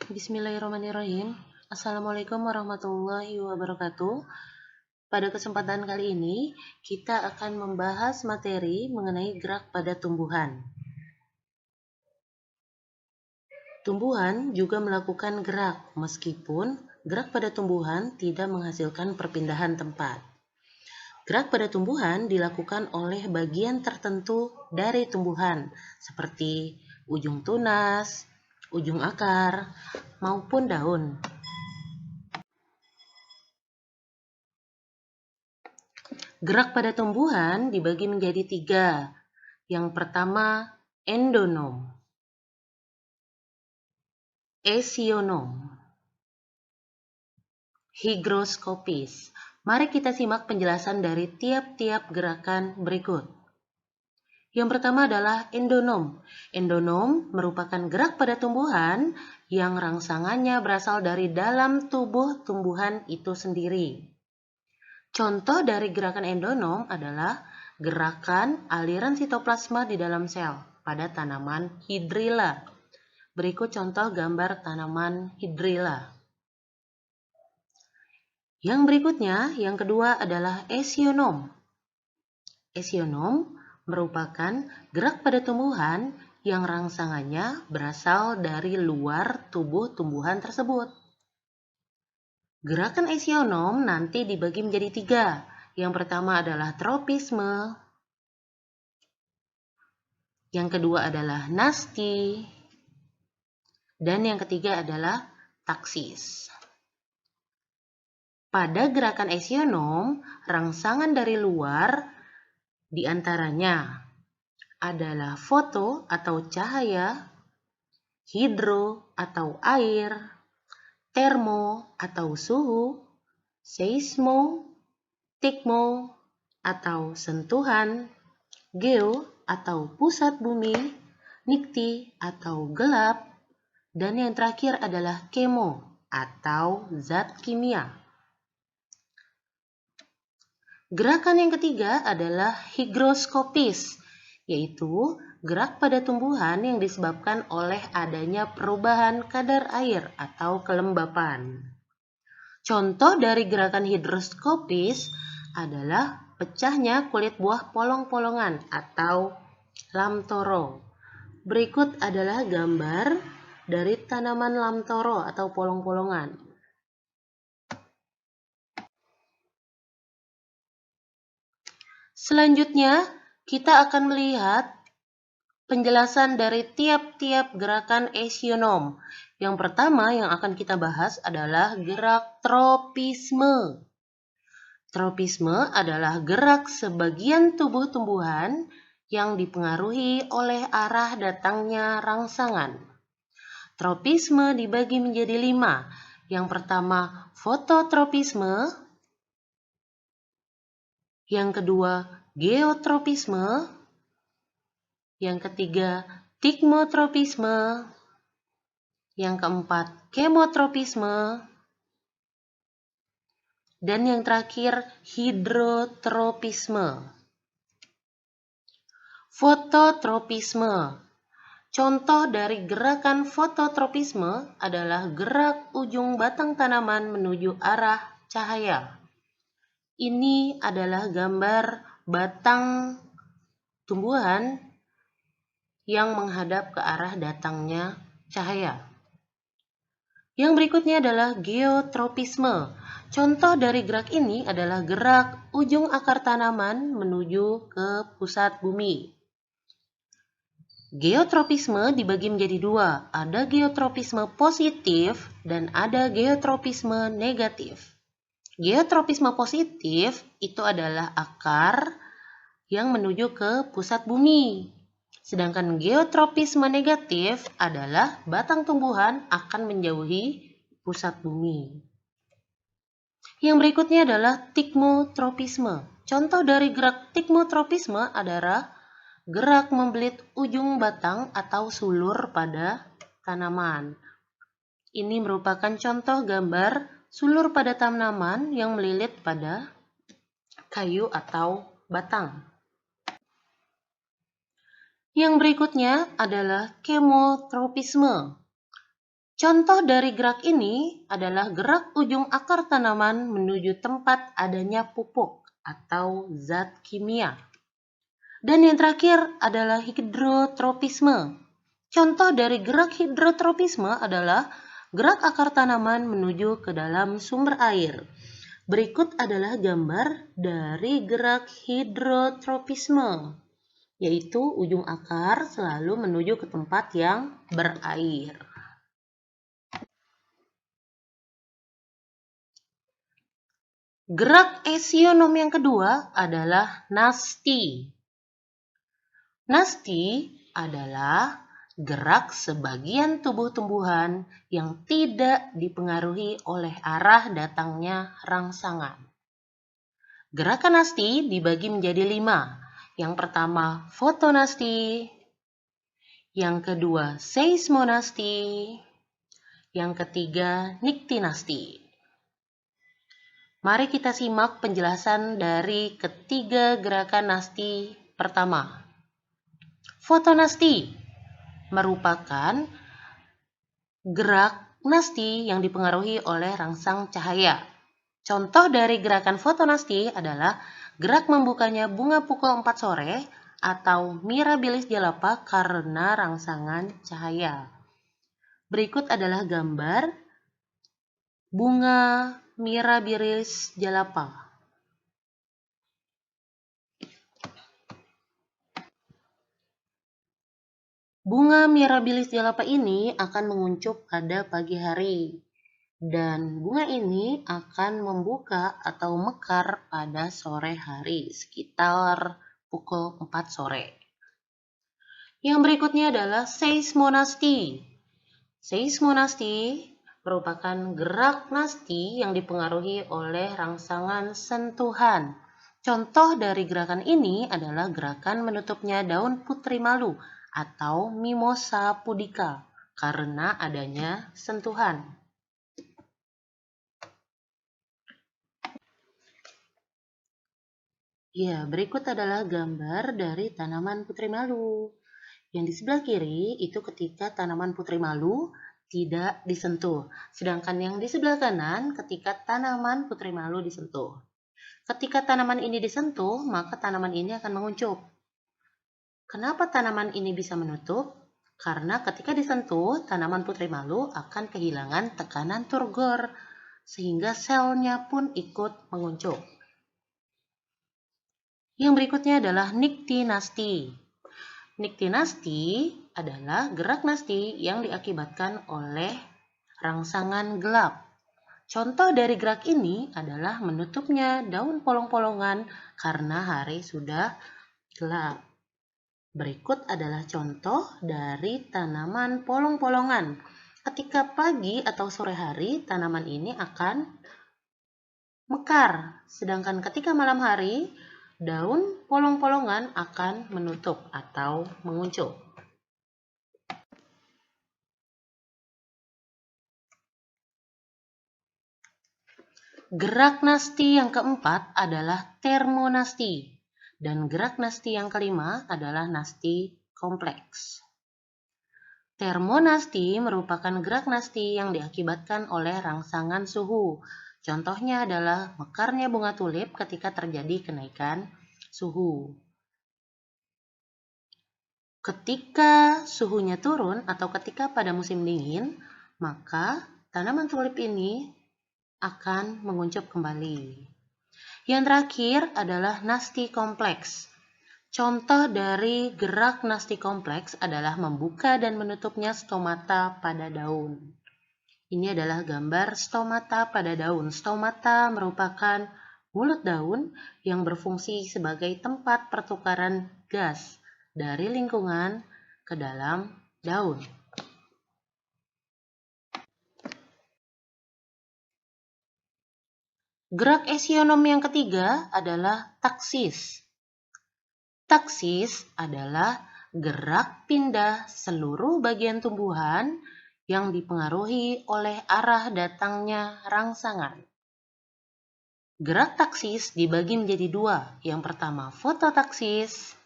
Bismillahirrahmanirrahim. Assalamualaikum warahmatullahi wabarakatuh. Pada kesempatan kali ini, kita akan membahas materi mengenai gerak pada tumbuhan. Tumbuhan juga melakukan gerak, meskipun gerak pada tumbuhan tidak menghasilkan perpindahan tempat. Gerak pada tumbuhan dilakukan oleh bagian tertentu dari tumbuhan, seperti ujung tunas, ujung akar, maupun daun. Gerak pada tumbuhan dibagi menjadi 3. Yang pertama, endonom, esionom, higroskopis. Mari kita simak penjelasan dari tiap-tiap gerakan berikut. Yang pertama adalah endonom. Endonom merupakan gerak pada tumbuhan yang rangsangannya berasal dari dalam tubuh tumbuhan itu sendiri. Contoh dari gerakan endonom adalah gerakan aliran sitoplasma di dalam sel pada tanaman hidrilla. Berikut contoh gambar tanaman hidrilla. Yang berikutnya, yang kedua adalah esionom. Esionom merupakan gerak pada tumbuhan yang rangsangannya berasal dari luar tubuh tumbuhan tersebut. Gerakan esionom nanti dibagi menjadi 3. Yang pertama adalah tropisme, yang kedua adalah nasti, dan yang ketiga adalah taksis. Pada gerakan esionom, rangsangan dari luar diantaranya adalah foto atau cahaya, hidro atau air, termo atau suhu, seismo, tikmo atau sentuhan, geo atau pusat bumi, nikti atau gelap, dan yang terakhir adalah kemo atau zat kimia. Gerakan yang ketiga adalah higroskopis, yaitu gerak pada tumbuhan yang disebabkan oleh adanya perubahan kadar air atau kelembapan. Contoh dari gerakan higroskopis adalah pecahnya kulit buah polong-polongan atau lamtoro. Berikut adalah gambar dari tanaman lamtoro atau polong-polongan. Selanjutnya, kita akan melihat penjelasan dari tiap-tiap gerakan esionom. Yang pertama yang akan kita bahas adalah gerak tropisme. Tropisme adalah gerak sebagian tubuh tumbuhan yang dipengaruhi oleh arah datangnya rangsangan. Tropisme dibagi menjadi 5. Yang pertama, fototropisme. Yang kedua, geotropisme. Yang ketiga, tikmotropisme. Yang keempat, kemotropisme. Dan yang terakhir, hidrotropisme. Fototropisme. Contoh dari gerakan fototropisme adalah gerak ujung batang tanaman menuju arah cahaya. Ini adalah gambar batang tumbuhan yang menghadap ke arah datangnya cahaya. Yang berikutnya adalah geotropisme. Contoh dari gerak ini adalah gerak ujung akar tanaman menuju ke pusat bumi. Geotropisme dibagi menjadi 2. Ada geotropisme positif dan ada geotropisme negatif. Geotropisme positif itu adalah akar yang menuju ke pusat bumi. Sedangkan geotropisme negatif adalah batang tumbuhan akan menjauhi pusat bumi. Yang berikutnya adalah tikmotropisme. Contoh dari gerak tikmotropisme adalah gerak membelit ujung batang atau sulur pada tanaman. Ini merupakan contoh gambar sulur pada tanaman yang melilit pada kayu atau batang. Yang berikutnya adalah kemotropisme. Contoh dari gerak ini adalah gerak ujung akar tanaman menuju tempat adanya pupuk atau zat kimia. Dan yang terakhir adalah hidrotropisme. Contoh dari gerak hidrotropisme adalah gerak akar tanaman menuju ke dalam sumber air. Berikut adalah gambar dari gerak hidrotropisme, yaitu ujung akar selalu menuju ke tempat yang berair. Gerak esionom yang kedua adalah nasti. Nasti adalah gerak sebagian tubuh tumbuhan yang tidak dipengaruhi oleh arah datangnya rangsangan. Gerakan nasti dibagi menjadi 5. Yang pertama fotonasti, yang kedua seismonasti, yang ketiga niktinasti. Mari kita simak penjelasan dari ketiga gerakan nasti pertama. Fotonasti merupakan gerak nasti yang dipengaruhi oleh rangsang cahaya. Contoh dari gerakan fotonasti adalah gerak membukanya bunga pukul 4 sore atau Mirabilis jalapa karena rangsangan cahaya. Berikut adalah gambar bunga Mirabilis jalapa. Bunga Mirabilis jalapa ini akan menguncup pada pagi hari. Dan bunga ini akan membuka atau mekar pada sore hari, sekitar pukul 4 sore. Yang berikutnya adalah seismonasti. Seismonasti merupakan gerak nasti yang dipengaruhi oleh rangsangan sentuhan. Contoh dari gerakan ini adalah gerakan menutupnya daun putri malu atau Mimosa pudica karena adanya sentuhan. Ya, berikut adalah gambar dari tanaman putri malu. Yang di sebelah kiri itu ketika tanaman putri malu tidak disentuh. Sedangkan yang di sebelah kanan ketika tanaman putri malu disentuh. Ketika tanaman ini disentuh, maka tanaman ini akan menguncup. Kenapa tanaman ini bisa menutup? Karena ketika disentuh, tanaman putri malu akan kehilangan tekanan turgor, sehingga selnya pun ikut menguncup. Yang berikutnya adalah niktinasti. Niktinasti adalah gerak nasti yang diakibatkan oleh rangsangan gelap. Contoh dari gerak ini adalah menutupnya daun polong-polongan karena hari sudah gelap. Berikut adalah contoh dari tanaman polong-polongan. Ketika pagi atau sore hari, tanaman ini akan mekar. Sedangkan ketika malam hari, daun polong-polongan akan menutup atau menguncup. Gerak nasti yang keempat adalah termonasti. Dan gerak nasti yang kelima adalah nasti kompleks. Termonasti merupakan gerak nasti yang diakibatkan oleh rangsangan suhu. Contohnya adalah mekarnya bunga tulip ketika terjadi kenaikan suhu. Ketika suhunya turun atau ketika pada musim dingin, maka tanaman tulip ini akan menguncup kembali. Yang terakhir adalah nasti kompleks. Contoh dari gerak nasti kompleks adalah membuka dan menutupnya stomata pada daun. Ini adalah gambar stomata pada daun. Stomata merupakan mulut daun yang berfungsi sebagai tempat pertukaran gas dari lingkungan ke dalam daun. Gerak esionom yang ketiga adalah taksis. Taksis adalah gerak pindah seluruh bagian tumbuhan yang dipengaruhi oleh arah datangnya rangsangan. Gerak taksis dibagi menjadi 2. Yang pertama fototaksis,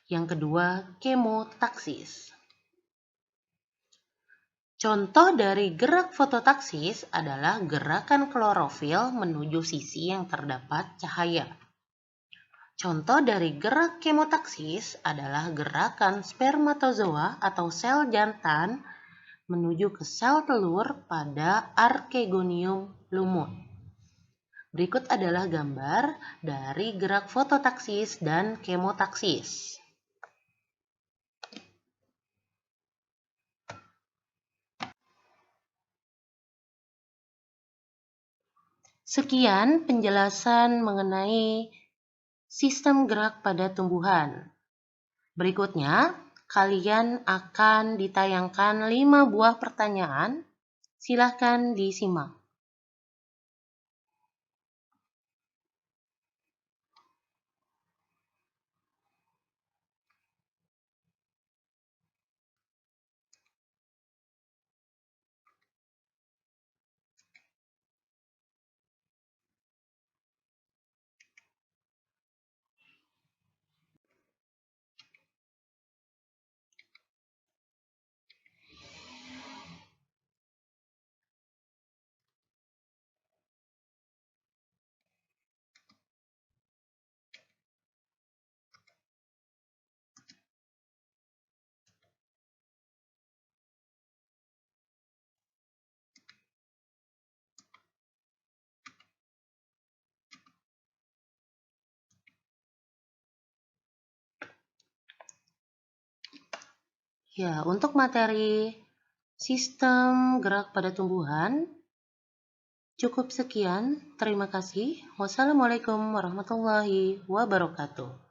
yang kedua kemotaksis. Contoh dari gerak fototaksis adalah gerakan klorofil menuju sisi yang terdapat cahaya. Contoh dari gerak kemotaksis adalah gerakan spermatozoa atau sel jantan menuju ke sel telur pada archegonium lumut. Berikut adalah gambar dari gerak fototaksis dan kemotaksis. Sekian penjelasan mengenai sistem gerak pada tumbuhan. Berikutnya, kalian akan ditayangkan 5 buah pertanyaan. Silakan disimak. Ya, untuk materi sistem gerak pada tumbuhan cukup sekian. Terima kasih. Wassalamualaikum warahmatullahi wabarakatuh.